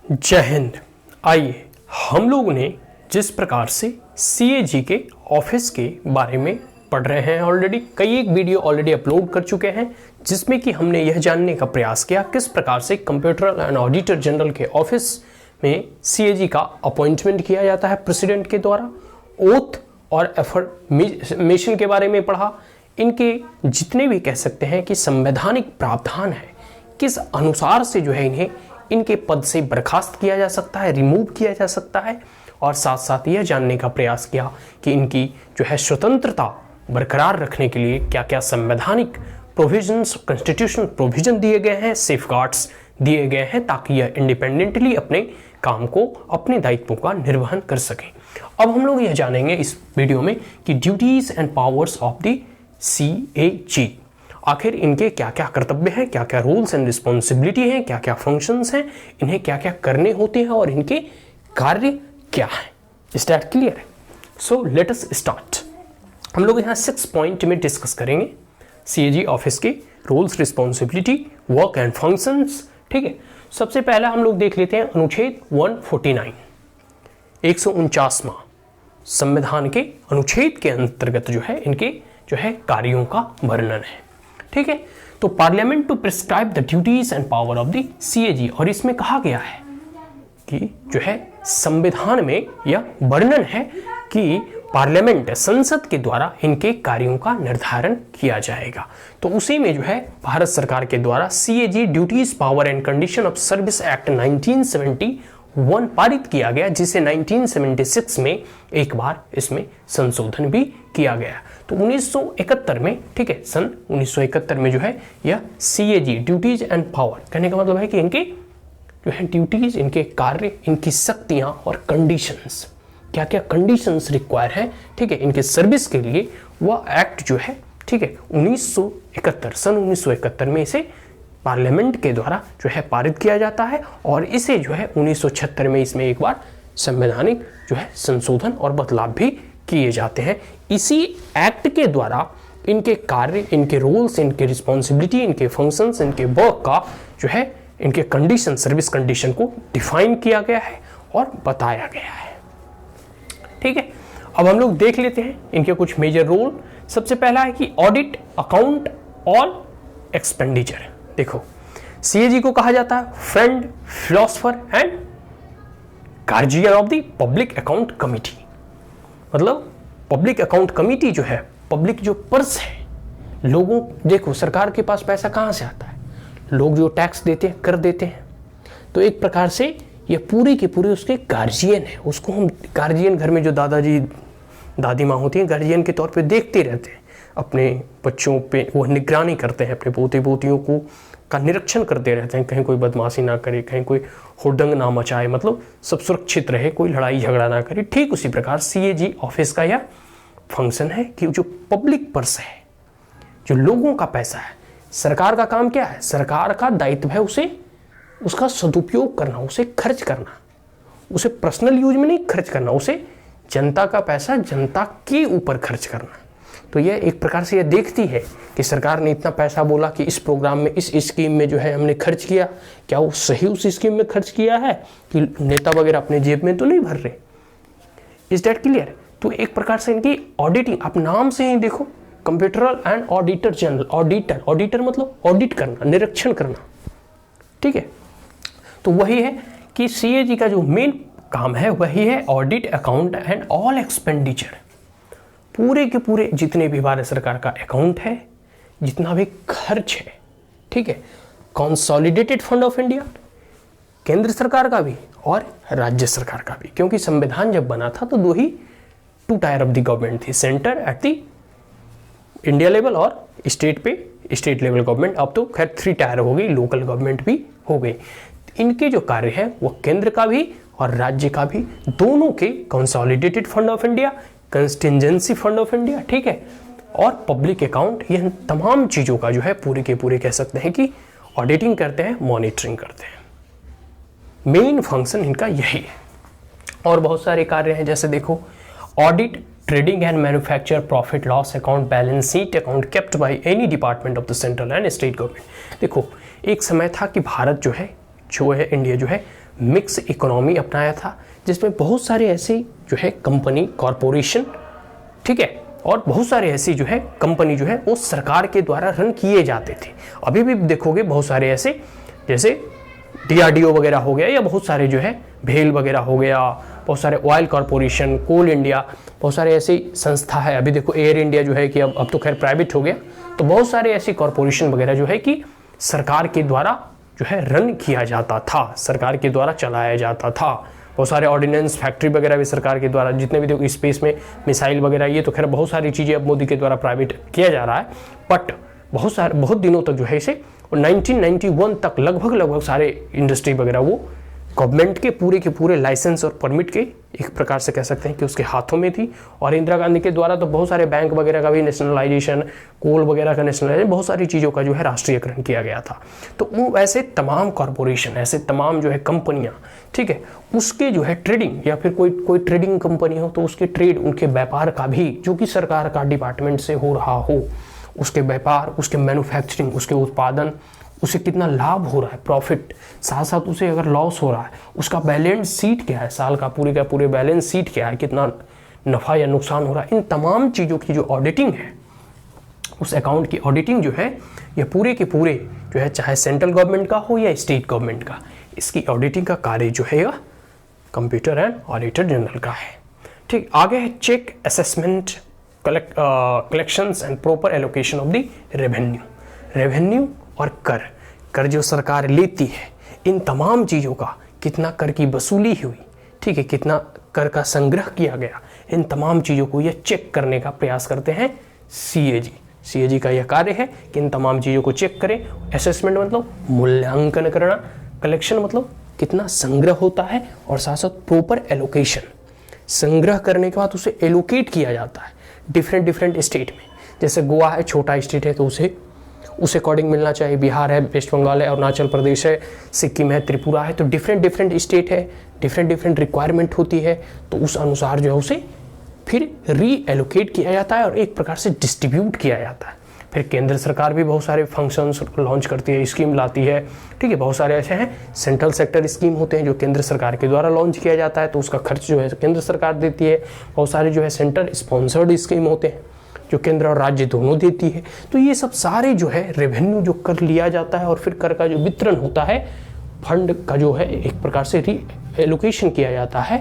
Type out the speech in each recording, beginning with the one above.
जय हिंद। आइए हम लोगों ने जिस प्रकार से सीएजी के ऑफिस के बारे में पढ़ रहे हैं, ऑलरेडी कई एक वीडियो ऑलरेडी अपलोड कर चुके हैं, जिसमें कि हमने यह जानने का प्रयास किया किस प्रकार से कंप्यूटर एंड ऑडिटर जनरल के ऑफिस में सीएजी का अपॉइंटमेंट किया जाता है प्रेसिडेंट के द्वारा। ओथ और एफर्मेशन के बारे में पढ़ा। इनके जितने भी कह सकते हैं कि संवैधानिक प्रावधान है, किस अनुसार से जो है इन्हें इनके पद से बर्खास्त किया जा सकता है, रिमूव किया जा सकता है, और साथ साथ यह जानने का प्रयास किया कि इनकी जो है स्वतंत्रता बरकरार रखने के लिए क्या क्या संवैधानिक प्रोविजंस, कॉन्स्टिट्यूशनल प्रोविजन दिए गए हैं, सेफगार्ड्स दिए गए हैं, ताकि यह इंडिपेंडेंटली अपने काम को, अपने दायित्वों का निर्वहन कर सकें। अब हम लोग यह जानेंगे इस वीडियो में कि duties and powers of the CAG, आखिर इनके क्या क्या कर्तव्य हैं, क्या क्या रूल्स एंड रिस्पॉन्सिबिलिटी हैं, क्या क्या फंक्शंस हैं, इन्हें क्या क्या करने होते हैं और इनके कार्य क्या हैं। Is that clear? So let us start. हम लोग यहाँ 6 पॉइंट में डिस्कस करेंगे सीएजी ऑफिस के rules, responsibility, work and functions. ठीक है, सबसे पहला हम लोग देख लेते हैं अनुच्छेद 149, 149वां संविधान के अनुच्छेद के अंतर्गत जो है इनके जो है कार्यों का वर्णन है। ठीक है, तो parliament to prescribe the duties and power of the CAG, और इसमें कहा गया है कि जो है संविधान में यह वर्णन है कि पार्लियामेंट, संसद के द्वारा इनके कार्यों का निर्धारण किया जाएगा। तो उसी में जो है भारत सरकार के द्वारा CAG duties, power and condition of service act 1971 पारित किया गया, जिसे 1976 में एक बार इसमें संशोधन भी किया गया। तो 1971 में, ठीक है, सन 1971 में जो है यह सीएजी ड्यूटीज एंड पावर, कहने का मतलब है कि इनके जो है ड्यूटीज, इनके कार्य, इनकी शक्तियां और कंडीशंस, क्या क्या कंडीशंस रिक्वायर है, ठीक है, इनके सर्विस के लिए, वह एक्ट जो है, ठीक है, 1971 सन 1971 में इसे पार्लियामेंट के द्वारा जो है पारित किया जाता है, और इसे जो है 1976 में इसमें एक बार संवैधानिक जो है संशोधन और बदलाव भी किए जाते हैं। इसी एक्ट के द्वारा इनके कार्य, इनके रूल्स, इनके रिस्पॉन्सिबिलिटी, इनके फंक्शंस, इनके वर्क का जो है इनके कंडीशन, सर्विस कंडीशन को डिफाइन किया गया है और बताया गया है। ठीक है, अब हम लोग देख लेते हैं इनके कुछ मेजर रूल। सबसे पहला है कि ऑडिट, अकाउंट, ऑल एक्सपेंडिचर। देखो, सीएजी को कहा जाता है friend, philosopher and guardian of the public account committee. मतलब पब्लिक अकाउंट कमिटी जो है, पब्लिक जो पर्स है, लोगों, देखो सरकार के पास पैसा कहाँ से आता है, लोग जो टैक्स देते हैं, कर देते हैं, तो एक प्रकार से ये पूरे के पूरे उसके गार्जियन है। उसको हम गार्जियन, घर में जो दादाजी दादी माँ होती हैं, गार्जियन के तौर पे देखते रहते हैं अपने बच्चों पे, वो निगरानी करते हैं, अपने पोते पोतियों को का निरीक्षण करते रहते हैं, कहीं कोई बदमाशी ना करे, कहीं कोई हुड़दंग ना मचाए, मतलब सब सुरक्षित रहे, कोई लड़ाई झगड़ा ना करे। ठीक उसी प्रकार सीएजी ऑफिस का यह फंक्शन है कि जो पब्लिक पर्स है, जो लोगों का पैसा है, सरकार का काम क्या है, सरकार का दायित्व है उसे, उसका सदुपयोग करना, उसे खर्च करना, उसे पर्सनल यूज में नहीं खर्च करना, उसे जनता का पैसा जनता के ऊपर खर्च करना। तो यह एक प्रकार से यह देखती है कि सरकार ने इतना पैसा बोला कि इस प्रोग्राम में, इस स्कीम में जो है हमने खर्च किया, क्या वो सही उस स्कीम में खर्च किया है कि नेता वगैरह अपने जेब में तो नहीं भर रहे। Is that clear? तो एक प्रकार से इनकी ऑडिटिंग, आप नाम से ही देखो, computer and auditor general, auditor, auditor मतलब ऑडिट करना, निरीक्षण करना। ठीक है, तो वही है कि सीएजी का जो मेन काम है वही है audit, account and all expenditure. पूरे के पूरे जितने भी भारत सरकार का अकाउंट है, जितना भी खर्च है, ठीक है, कंसोलिडेटेड फंड ऑफ इंडिया, केंद्र सरकार का भी और राज्य सरकार का भी, क्योंकि संविधान जब बना था तो 2 टायर ऑफ द गवर्नमेंट थी, centre at the India level और स्टेट पे स्टेट लेवल गवर्नमेंट। अब तो खैर 3 टायर हो गई, लोकल गवर्नमेंट भी हो गई। इनके जो कार्य है वो केंद्र का भी और राज्य का भी, दोनों के consolidated fund of India, contingency fund of India, ठीक है, और पब्लिक अकाउंट, यह तमाम चीज़ों का जो है पूरे के पूरे कह सकते हैं कि ऑडिटिंग करते हैं, मॉनिटरिंग करते हैं। मेन फंक्शन इनका यही है। और बहुत सारे कार्य हैं, जैसे देखो audit, trading and manufacture, profit loss account, balance sheet account kept by any department of the central and state government. देखो एक समय था कि भारत जो है इंडिया जो है मिक्स इकोनॉमी अपनाया था, जिसमें बहुत सारे ऐसे जो है कंपनी, कॉरपोरेशन, ठीक है, और बहुत सारे ऐसी जो है कंपनी जो है वो सरकार के द्वारा रन किए जाते थे। अभी भी देखोगे बहुत सारे ऐसे, जैसे DRDO वगैरह हो गया, या बहुत सारे जो है भेल वगैरह हो गया, बहुत सारे ऑयल कॉरपोरेशन, कोल इंडिया, बहुत सारे ऐसी संस्था है। अभी देखो एयर इंडिया जो है कि अब तो खैर प्राइवेट हो गया। तो बहुत सारे ऐसी कॉरपोरेशन वगैरह जो है कि सरकार के द्वारा जो है रन किया जाता था, सरकार के द्वारा चलाया जाता था। बहुत सारे ऑर्डिनेंस फैक्ट्री वगैरह भी सरकार के द्वारा, जितने भी देखो स्पेस में मिसाइल वगैरह, ये तो खैर बहुत सारी चीज़ें अब मोदी के द्वारा प्राइवेट किया जा रहा है। बट बहुत दिनों तक जो है इसे 1991 तक लगभग सारे इंडस्ट्री वगैरह वो गवर्नमेंट के पूरे लाइसेंस और परमिट के एक प्रकार से कह सकते हैं कि उसके हाथों में थी। और इंदिरा गांधी के द्वारा तो बहुत सारे बैंक वगैरह का भी नेशनलाइजेशन, कोल वगैरह का नेशनलाइजेशन, बहुत सारी चीज़ों का जो है राष्ट्रीयकरण किया गया था। तो वो ऐसे तमाम कॉरपोरेशन, ऐसे तमाम जो है कंपनियां, ठीक है, उसके जो है ट्रेडिंग, या फिर कोई ट्रेडिंग कंपनी हो तो उसके ट्रेड, उनके व्यापार का भी जो कि सरकार का डिपार्टमेंट से हो रहा हो, उसके व्यापार, उसके मैन्युफैक्चरिंग, उसके उत्पादन, उसे कितना लाभ हो रहा है, प्रॉफिट, साथ साथ उसे अगर लॉस हो रहा है, उसका बैलेंस शीट क्या है, साल का पूरे बैलेंस शीट क्या है, कितना नफ़ा या नुकसान हो रहा है, इन तमाम चीज़ों की जो ऑडिटिंग है, उस अकाउंट की ऑडिटिंग जो है, ये पूरे के पूरे जो है, चाहे सेंट्रल गवर्नमेंट का हो या स्टेट गवर्नमेंट का, इसकी ऑडिटिंग का कार्य जो है कंप्यूटर एंड ऑडिटर जनरल का है। ठीक, आगे है check, assessment, collections and proper allocation of the revenue और कर जो सरकार लेती है, इन तमाम चीज़ों का कितना कर की वसूली हुई, ठीक है, कितना कर का संग्रह किया गया, इन तमाम चीज़ों को यह चेक करने का प्रयास करते हैं CAG का यह कार्य है कि इन तमाम चीज़ों को चेक करें। असेसमेंट मतलब मूल्यांकन करना, कलेक्शन मतलब कितना संग्रह होता है, और साथ साथ प्रॉपर एलोकेशन, संग्रह करने के बाद उसे एलोकेट किया जाता है डिफरेंट स्टेट में। जैसे गोवा है, छोटा स्टेट है, तो उसे अकॉर्डिंग मिलना चाहिए। बिहार है, वेस्ट बंगाल है, अरुणाचल प्रदेश है, सिक्किम है, त्रिपुरा है, तो डिफरेंट स्टेट है, डिफरेंट रिक्वायरमेंट होती है, तो उस अनुसार जो है उसे फिर री एलोकेट किया जाता है और एक प्रकार से डिस्ट्रीब्यूट किया जाता है। फिर केंद्र सरकार भी बहुत सारे फंक्शंस लॉन्च करती है, स्कीम लाती है, ठीक है, बहुत सारे ऐसे हैं सेंट्रल सेक्टर स्कीम होते हैं जो केंद्र सरकार के द्वारा लॉन्च किया जाता है, तो उसका खर्च जो है केंद्र सरकार देती है। बहुत सारे जो है सेंटर स्पॉन्सर्ड स्कीम होते हैं जो केंद्र और राज्य दोनों देती है। तो ये सब सारे जो है रेवेन्यू जो कर लिया जाता है और फिर कर का जो वितरण होता है, फंड का जो है एक प्रकार से री एलोकेशन किया जाता है,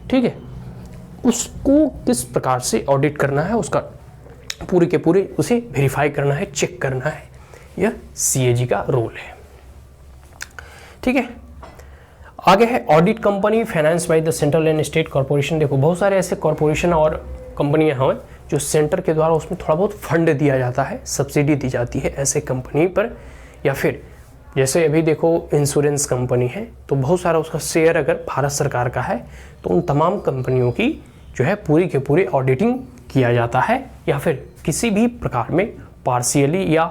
ठीक है, उसको किस प्रकार से ऑडिट करना है, उसका पूरे के पूरे उसे वेरीफाई करना है, चेक करना है, यह CAG का रोल है। ठीक है, आगे है audit company finance by the central and state corporation. देखो बहुत सारे ऐसे कॉर्पोरेशन और कंपनियां हैं जो सेंटर के द्वारा उसमें थोड़ा बहुत फंड दिया जाता है, सब्सिडी दी जाती है ऐसे कंपनी पर। या फिर जैसे अभी देखो इंश्योरेंस कंपनी है, तो बहुत सारा उसका शेयर अगर भारत सरकार का है, तो उन तमाम कंपनियों की जो है पूरी के पूरे ऑडिटिंग किया जाता है। या फिर किसी भी प्रकार में पार्शियली या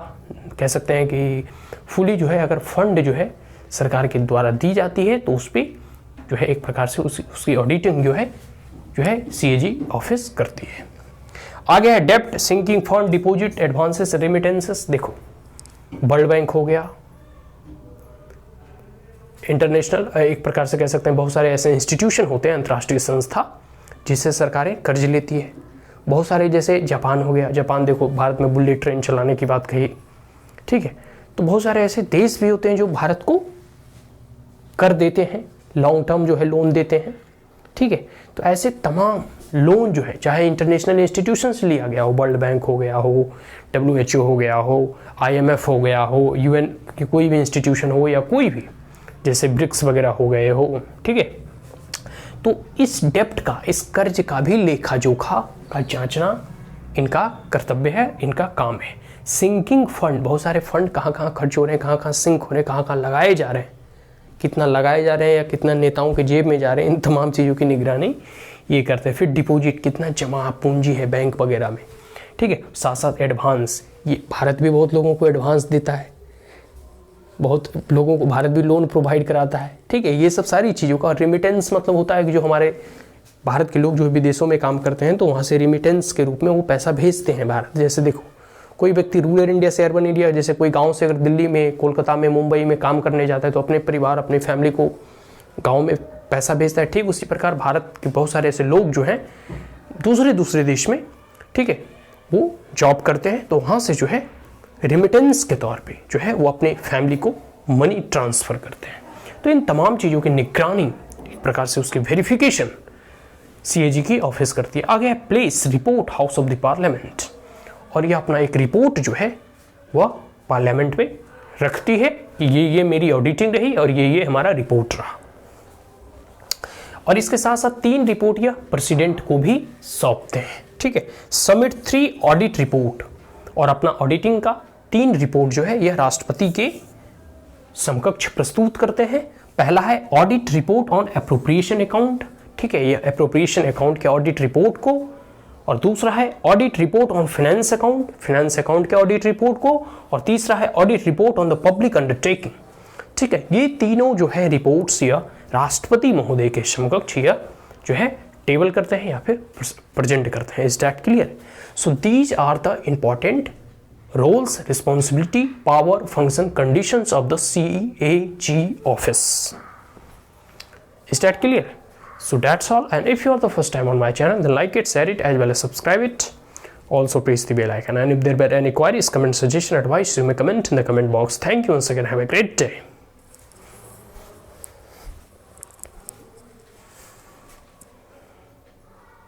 कह सकते हैं कि फुली जो है अगर फंड जो है सरकार के द्वारा दी जाती है, तो उस पर जो है एक प्रकार से उसकी ऑडिटिंग जो है CAG ऑफिस करती है। आगे है डेप्ट, sinking fund, deposit, advances, remittances. देखो वर्ल्ड बैंक हो गया, इंटरनेशनल एक प्रकार से कह सकते हैं बहुत सारे ऐसे इंस्टीट्यूशन होते हैं, अंतर्राष्ट्रीय संस्था जिससे सरकारें कर्ज लेती है। बहुत सारे जैसे जापान हो गया, जापान देखो भारत में बुलेट ट्रेन चलाने की बात कही, ठीक है, तो बहुत सारे ऐसे देश भी होते हैं जो भारत को कर देते हैं, लॉन्ग टर्म जो है लोन देते हैं, ठीक है। तो ऐसे तमाम लोन जो है चाहे इंटरनेशनल इंस्टीट्यूशन से लिया गया हो, वर्ल्ड बैंक हो गया हो, WHO हो गया हो, IMF हो गया हो, UN की कोई भी इंस्टीट्यूशन हो, या कोई भी जैसे ब्रिक्स वगैरह हो गए हो, ठीक है, तो इस डेप्ट का, इस कर्ज का भी लेखा जोखा का जांचना इनका कर्तव्य है, इनका काम है। सिंकिंग फंड, बहुत सारे फंड कहाँ कहाँ खर्च हो रहे हैं, कहाँ कहाँ सिंक हो रहे हैं, कहाँ कहाँ लगाए जा रहे हैं, कितना लगाए जा रहे हैं या कितना नेताओं के जेब में जा रहे हैं, इन तमाम चीज़ों की निगरानी ये करते हैं। फिर डिपॉजिट, कितना जमा पूंजी है बैंक वगैरह में, ठीक है, साथ साथ एडवांस, ये भारत भी बहुत लोगों को एडवांस देता है, बहुत लोगों को भारत भी लोन प्रोवाइड कराता है, ठीक है, ये सब सारी चीज़ों का। रेमिटेंस मतलब होता है कि जो हमारे भारत के लोग जो विदेशों में काम करते हैं तो वहाँ से रेमिटेंस के रूप में वो पैसा भेजते हैं भारत। जैसे देखो कोई व्यक्ति रूरल इंडिया से अर्बन इंडिया, जैसे कोई गांव से अगर दिल्ली में, कोलकाता में, मुंबई में काम करने जाता है तो अपने परिवार, अपने फैमिली को गांव में पैसा भेजता है, ठीक उसी प्रकार भारत के बहुत सारे ऐसे लोग जो हैं दूसरे देश में, ठीक है, वो जॉब करते हैं, तो वहाँ से जो है रिमिटेंस के तौर पे जो है वो अपने फैमिली को मनी ट्रांसफ़र करते हैं। तो इन तमाम चीज़ों की निगरानी, एक प्रकार से उसकी वेरिफिकेशन CAG की ऑफिस करती है। आगे है place report house of the parliament, और ये अपना एक रिपोर्ट जो है वह पार्लियामेंट में रखती है कि ये मेरी ऑडिटिंग रही और ये हमारा रिपोर्ट रहा। और इसके साथ साथ 3 रिपोर्ट या प्रेसिडेंट को भी सौंपते हैं, ठीक है। सबमिट 3 ऑडिट रिपोर्ट, और अपना ऑडिटिंग का 3 रिपोर्ट जो है यह राष्ट्रपति के समकक्ष प्रस्तुत करते हैं। पहला है audit report on appropriation account, ठीक है, यह एप्रोप्रिएशन अकाउंट के ऑडिट रिपोर्ट को, और दूसरा है audit report on finance account के ऑडिट रिपोर्ट को, और तीसरा है audit report on the public undertaking, ठीक है। ये तीनों जो है रिपोर्ट्स या राष्ट्रपति महोदय के समकक्ष या जो है टेबल करते हैं या फिर प्रेजेंट करते हैं। Is that clear? So these are the important roles, responsibility, power, function, conditions of the CAG office. Is that clear? So that's all, and if you are the first time on my channel, then like it, share it, as well as subscribe it. Also press the bell icon, and if there were any queries, comment, suggestion, advice, you may comment in the comment box. Thank you once again. Have a great day.